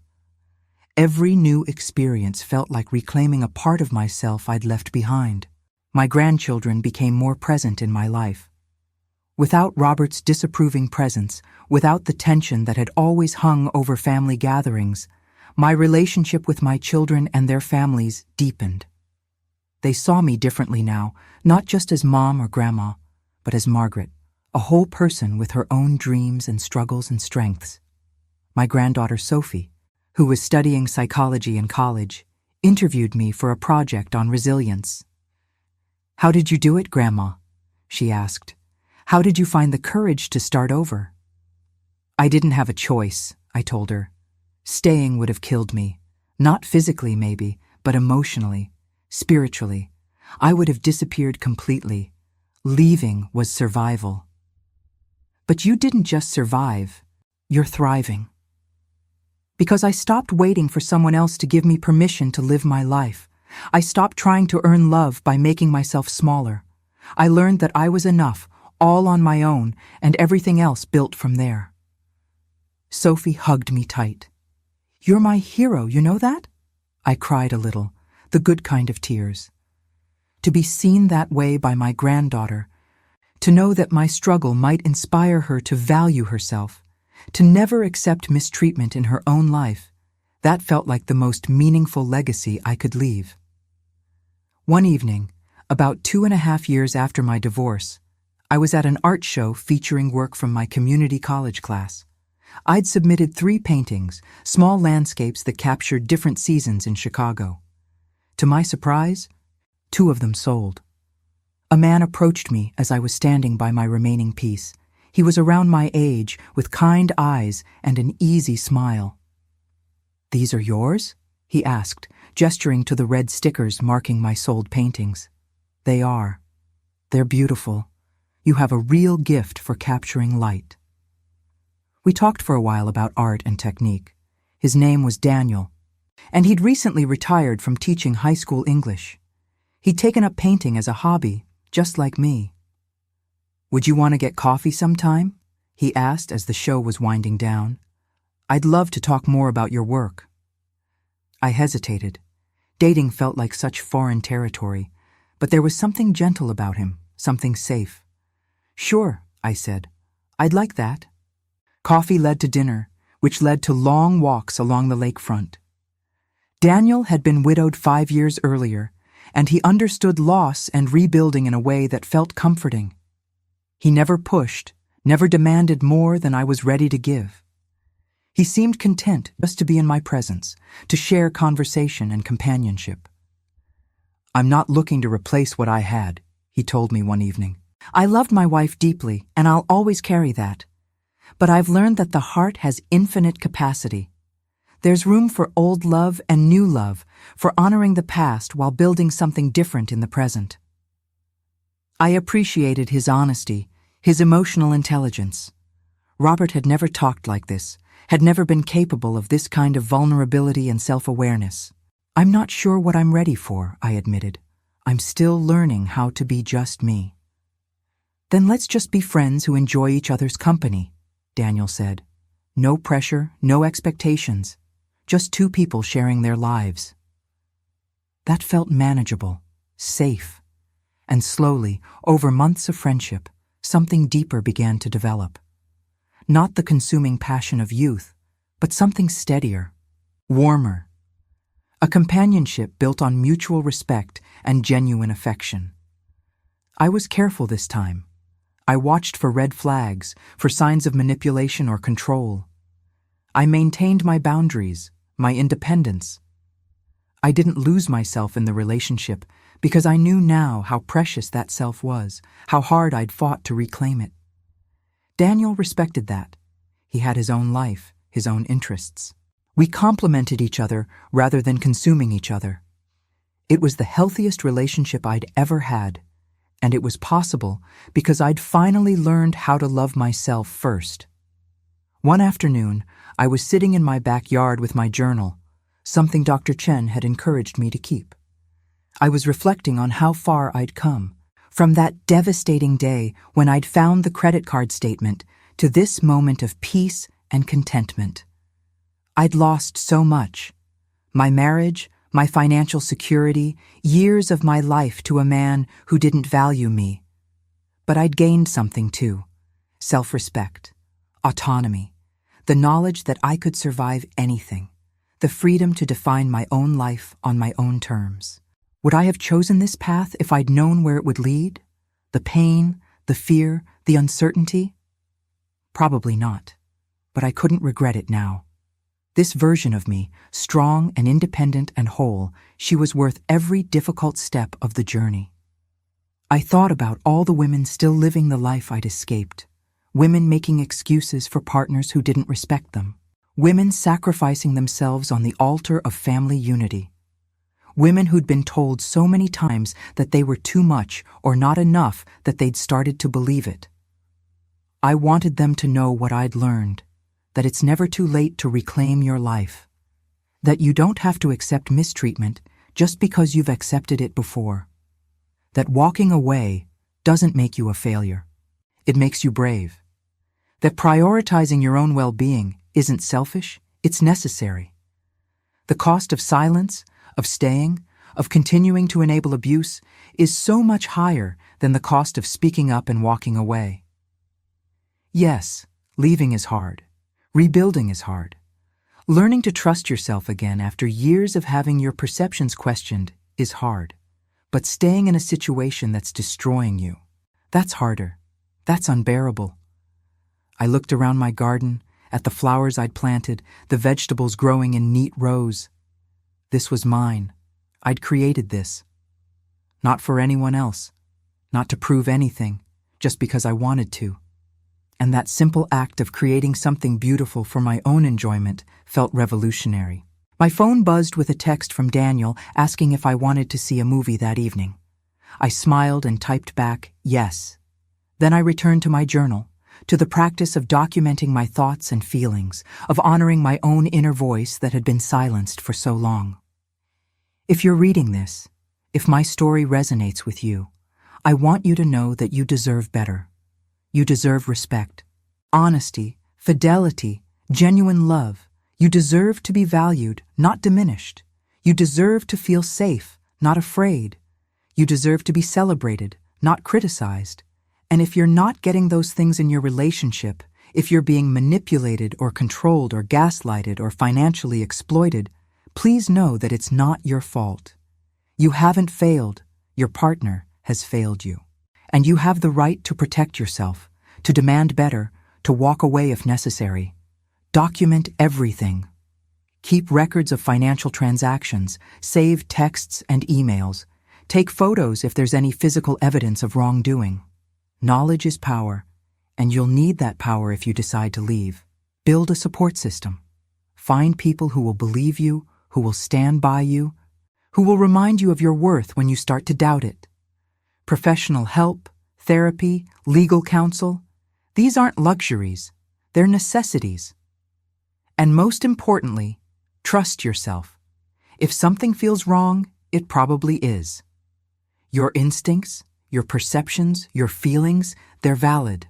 Speaker 1: Every new experience felt like reclaiming a part of myself I'd left behind. My grandchildren became more present in my life. Without Robert's disapproving presence, without the tension that had always hung over family gatherings, my relationship with my children and their families deepened. They saw me differently now, not just as mom or grandma, but as Margaret, a whole person with her own dreams and struggles and strengths. My granddaughter Sophie, who was studying psychology in college, interviewed me for a project on resilience. How did you do it, Grandma? She asked. How did you find the courage to start over? I didn't have a choice, I told her. Staying would have killed me. Not physically, maybe, but emotionally, spiritually. I would have disappeared completely. Leaving was survival. But you didn't just survive. You're thriving. Because I stopped waiting for someone else to give me permission to live my life. I stopped trying to earn love by making myself smaller. I learned that I was enough, all on my own, and everything else built from there. Sophie hugged me tight. You're my hero, you know that? I cried a little, the good kind of tears. To be seen that way by my granddaughter, to know that my struggle might inspire her to value herself, to never accept mistreatment in her own life, that felt like the most meaningful legacy I could leave. One evening, about 2.5 years after my divorce, I was at an art show featuring work from my community college class. I'd submitted 3 paintings, small landscapes that captured different seasons in Chicago. To my surprise, 2 of them sold. A man approached me as I was standing by my remaining piece. He was around my age, with kind eyes and an easy smile. These are yours? He asked, gesturing to the red stickers marking my sold paintings. They are. They're beautiful. You have a real gift for capturing light. We talked for a while about art and technique. His name was Daniel, and he'd recently retired from teaching high school English. He'd taken up painting as a hobby, just like me. Would you want to get coffee sometime? He asked as the show was winding down. I'd love to talk more about your work. I hesitated. Dating felt like such foreign territory, but there was something gentle about him, something safe. Sure, I said. I'd like that. Coffee led to dinner, which led to long walks along the lakefront. Daniel had been widowed 5 years earlier, and he understood loss and rebuilding in a way that felt comforting. He never pushed, never demanded more than I was ready to give. He seemed content just to be in my presence, to share conversation and companionship. I'm not looking to replace what I had, he told me one evening. I loved my wife deeply, and I'll always carry that. But I've learned that the heart has infinite capacity. There's room for old love and new love, for honoring the past while building something different in the present. I appreciated his honesty, his emotional intelligence. Robert had never talked like this, had never been capable of this kind of vulnerability and self-awareness. "I'm not sure what I'm ready for," I admitted. "I'm still learning how to be just me." "Then let's just be friends who enjoy each other's company," Daniel said. "No pressure, no expectations, just two people sharing their lives." That felt manageable, safe, and slowly, over months of friendship, something deeper began to develop. Not the consuming passion of youth, but something steadier, warmer. A companionship built on mutual respect and genuine affection. I was careful this time. I watched for red flags, for signs of manipulation or control. I maintained my boundaries, my independence. I didn't lose myself in the relationship because I knew now how precious that self was, how hard I'd fought to reclaim it. Daniel respected that. He had his own life, his own interests. We complemented each other rather than consuming each other. It was the healthiest relationship I'd ever had, and it was possible because I'd finally learned how to love myself first. One afternoon, I was sitting in my backyard with my journal, something Dr. Chen had encouraged me to keep. I was reflecting on how far I'd come, from that devastating day when I'd found the credit card statement to this moment of peace and contentment. I'd lost so much. My marriage, my financial security, years of my life to a man who didn't value me. But I'd gained something too. Self-respect, autonomy, the knowledge that I could survive anything, the freedom to define my own life on my own terms. Would I have chosen this path if I'd known where it would lead? The pain, the fear, the uncertainty? Probably not, but I couldn't regret it now. This version of me, strong and independent and whole, she was worth every difficult step of the journey. I thought about all the women still living the life I'd escaped, women making excuses for partners who didn't respect them, women sacrificing themselves on the altar of family unity, women who'd been told so many times that they were too much or not enough that they'd started to believe it. I wanted them to know what I'd learned, that it's never too late to reclaim your life, that you don't have to accept mistreatment just because you've accepted it before, that walking away doesn't make you a failure, it makes you brave, that prioritizing your own well-being isn't selfish, it's necessary. The cost of silence, of staying, of continuing to enable abuse is so much higher than the cost of speaking up and walking away. Yes, leaving is hard. Rebuilding is hard. Learning to trust yourself again after years of having your perceptions questioned is hard. But staying in a situation that's destroying you, that's harder. That's unbearable. I looked around my garden, at the flowers I'd planted, the vegetables growing in neat rows. This was mine. I'd created this. Not for anyone else. Not to prove anything, just because I wanted to. And that simple act of creating something beautiful for my own enjoyment felt revolutionary. My phone buzzed with a text from Daniel asking if I wanted to see a movie that evening. I smiled and typed back, yes. Then I returned to my journal, to the practice of documenting my thoughts and feelings, of honoring my own inner voice that had been silenced for so long. If you're reading this, if my story resonates with you, I want you to know that you deserve better. You deserve respect, honesty, fidelity, genuine love. You deserve to be valued, not diminished. You deserve to feel safe, not afraid. You deserve to be celebrated, not criticized. And if you're not getting those things in your relationship, if you're being manipulated or controlled or gaslighted or financially exploited, please know that it's not your fault. You haven't failed. Your partner has failed you. And you have the right to protect yourself, to demand better, to walk away if necessary. Document everything. Keep records of financial transactions, save texts and emails. Take photos if there's any physical evidence of wrongdoing. Knowledge is power, and you'll need that power if you decide to leave. Build a support system. Find people who will believe you, who will stand by you, who will remind you of your worth when you start to doubt it. Professional help, therapy, legal counsel, these aren't luxuries, they're necessities. And most importantly, trust yourself. If something feels wrong, it probably is. Your instincts, your perceptions, your feelings, they're valid.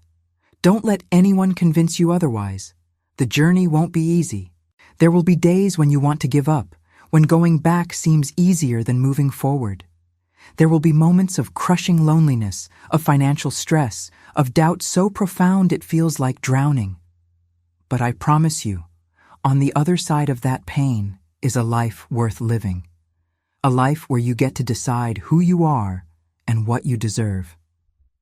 Speaker 1: Don't let anyone convince you otherwise. The journey won't be easy. There will be days when you want to give up, when going back seems easier than moving forward. There will be moments of crushing loneliness, of financial stress, of doubt so profound it feels like drowning. But I promise you, on the other side of that pain is a life worth living. A life where you get to decide who you are and what you deserve.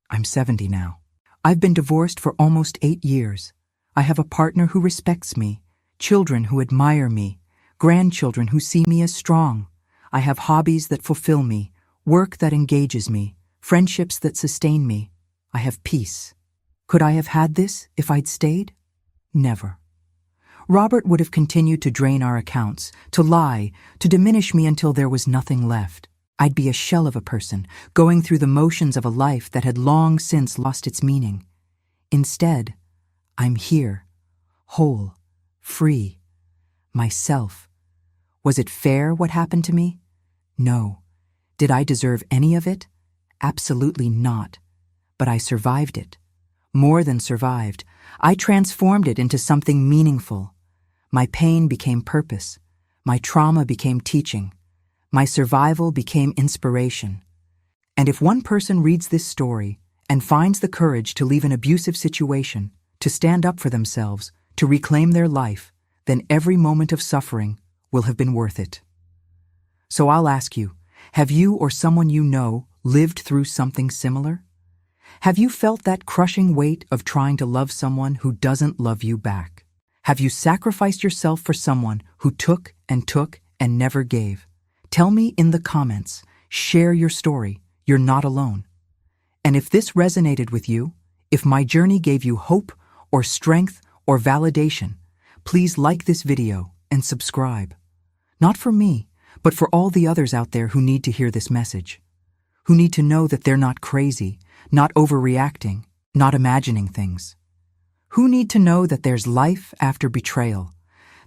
Speaker 1: I'm 70 now. I've been divorced for almost 8 years. I have a partner who respects me, children who admire me, grandchildren who see me as strong. I have hobbies that fulfill me, work that engages me, friendships that sustain me. I have peace. Could I have had this if I'd stayed? Never. Robert would have continued to drain our accounts, to lie, to diminish me until there was nothing left. I'd be a shell of a person, going through the motions of a life that had long since lost its meaning. Instead, I'm here, whole, free, myself. Was it fair what happened to me? No. Did I deserve any of it? Absolutely not. But I survived it. More than survived. I transformed it into something meaningful. My pain became purpose. My trauma became teaching. My survival became inspiration. And if one person reads this story and finds the courage to leave an abusive situation, to stand up for themselves, to reclaim their life, then every moment of suffering will have been worth it. So I'll ask you, have you or someone you know lived through something similar? Have you felt that crushing weight of trying to love someone who doesn't love you back? Have you sacrificed yourself for someone who took and never gave? Tell me in the comments. Share your story. You're not alone. And if this resonated with you, if my journey gave you hope or strength or validation, please like this video and subscribe. Not for me, but for all the others out there who need to hear this message, who need to know that they're not crazy, not overreacting, not imagining things, who need to know that there's life after betrayal,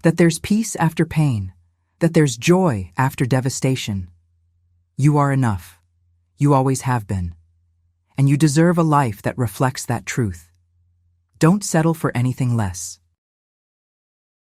Speaker 1: that there's peace after pain, that there's joy after devastation. You are enough. You always have been. And you deserve a life that reflects that truth. Don't settle for anything less.